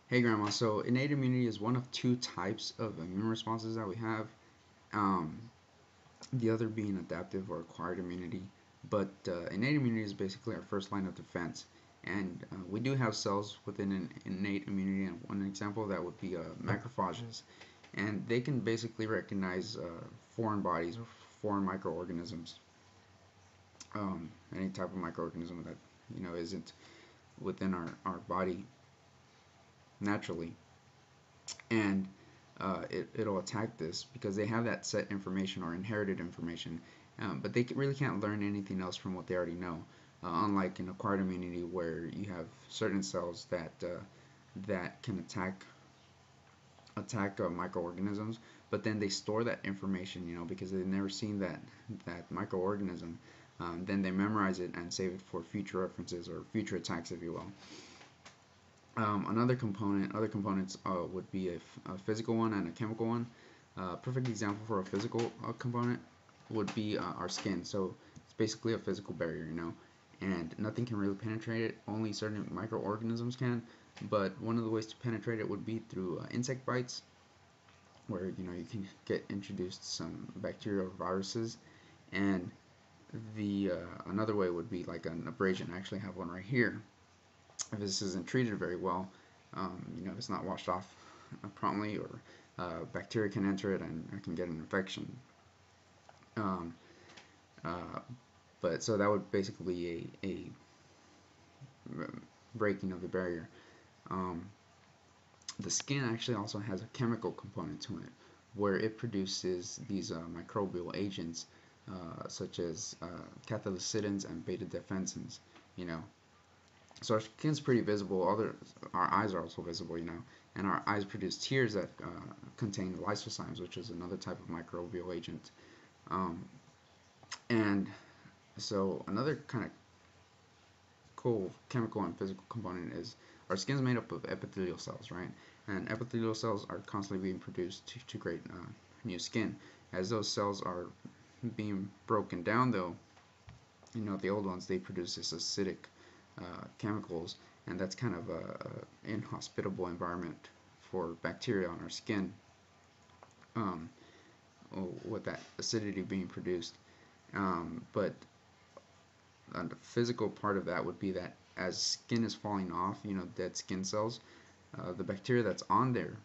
Hey Grandma, so innate immunity is one of two types of immune responses that we have. Um, the other being adaptive or acquired immunity. But innate immunity is basically our first line of defense. And we do have cells within an innate immunity, and one example of that would be macrophages. And they can basically recognize foreign bodies or foreign microorganisms, any type of microorganism that isn't within our body naturally. And it'll attack this because they have that set information or inherited information, but they really can't learn anything else from what they already know. Unlike in acquired immunity, where you have certain cells that can attack microorganisms, but then they store that information, because they've never seen that microorganism. Then they memorize it and save it for future references or future attacks, if you will. Other components would be a physical one and a chemical one. Perfect example for a physical component would be our skin. So it's basically a physical barrier, and nothing can really penetrate it. Only certain microorganisms can. But one of the ways to penetrate it would be through insect bites, where you can get introduced some bacteria or viruses, and the another way would be like an abrasion. I actually have one right here. If this isn't treated very well, if it's not washed off promptly, or bacteria can enter it and I can get an infection. Um, uh, but so that would basically be a breaking of the barrier. Um, the skin actually also has a chemical component to it, where it produces these microbial agents, such as cathalicitins and beta defensins. You know, so our skin's pretty visible. Our eyes are also visible, and our eyes produce tears that contain lysozymes, which is another type of microbial agent. Um, and so another kind of cool chemical and physical component is our skin's made up of epithelial cells, right? And epithelial cells are constantly being produced to create new skin. As those cells are being broken down, though, the old ones, they produce this acidic chemicals, and that's kind of a inhospitable environment for bacteria on our skin, um, with that acidity being produced. But the physical part of that would be that as skin is falling off, dead skin cells, the bacteria that's on there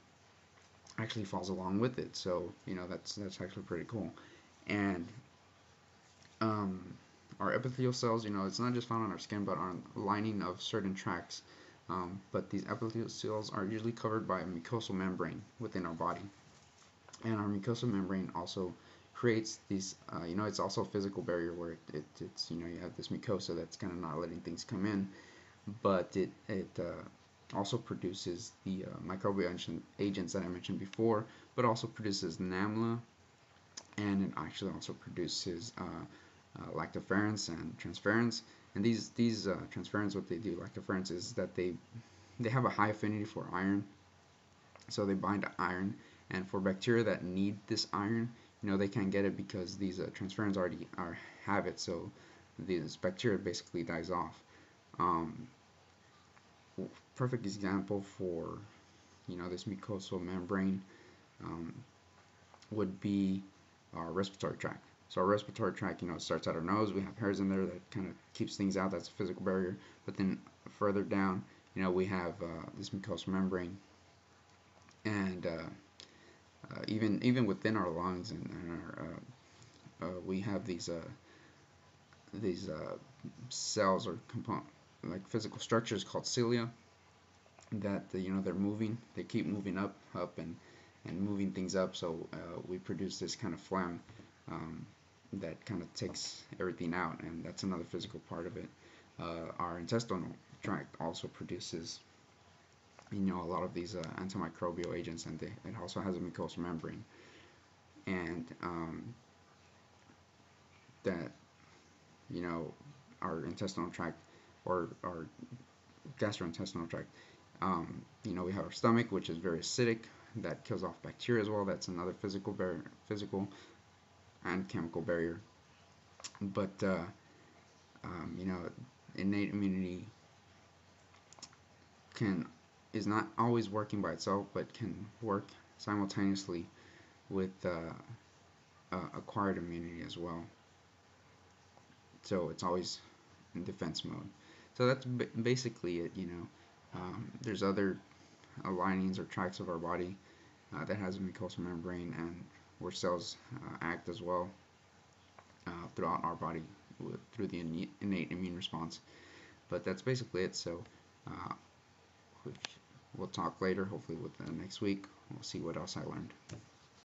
actually falls along with it. So that's actually pretty cool. And um, our epithelial cells, it's not just found on our skin, but on lining of certain tracts. But these epithelial cells are usually covered by a mucosal membrane within our body, and our mucosal membrane also creates these. It's also a physical barrier where it's you have this mucosa that's kind of not letting things come in, but it also produces the microbial agents that I mentioned before, but also produces NAMLA, and it actually also produces lactoferrins and transferrins. And these transferrins, what they do, lactoferrins, is that they have a high affinity for iron, so they bind to iron. And for bacteria that need this iron, they can't get it because these transferrins already have it. So this bacteria basically dies off. Um, Perfect example for this mucosal membrane um, would be our respiratory tract. So our respiratory tract, starts at our nose. We have hairs in there that kind of keeps things out. That's a physical barrier. But then further down, we have this mucosal membrane, and even within our lungs and our we have these cells or component like physical structures called cilia that they're moving. They keep moving up, and moving things up. So we produce this kind of phlegm that kind of takes everything out, and that's another physical part of it. Our intestinal tract also produces a lot of these antimicrobial agents, and it also has a mucosal membrane, and that our intestinal tract or our gastrointestinal tract. We have our stomach, which is very acidic, that kills off bacteria as well. That's another physical and chemical barrier. But um, you know, innate immunity can is not always working by itself, but can work simultaneously with acquired immunity as well. So it's always in defense mode. So that's basically it. There's other linings or tracts of our body that has a mucosal membrane, and where cells act as well throughout our body through the innate immune response. But that's basically it. So we'll talk later, hopefully with next week. We'll see what else I learned.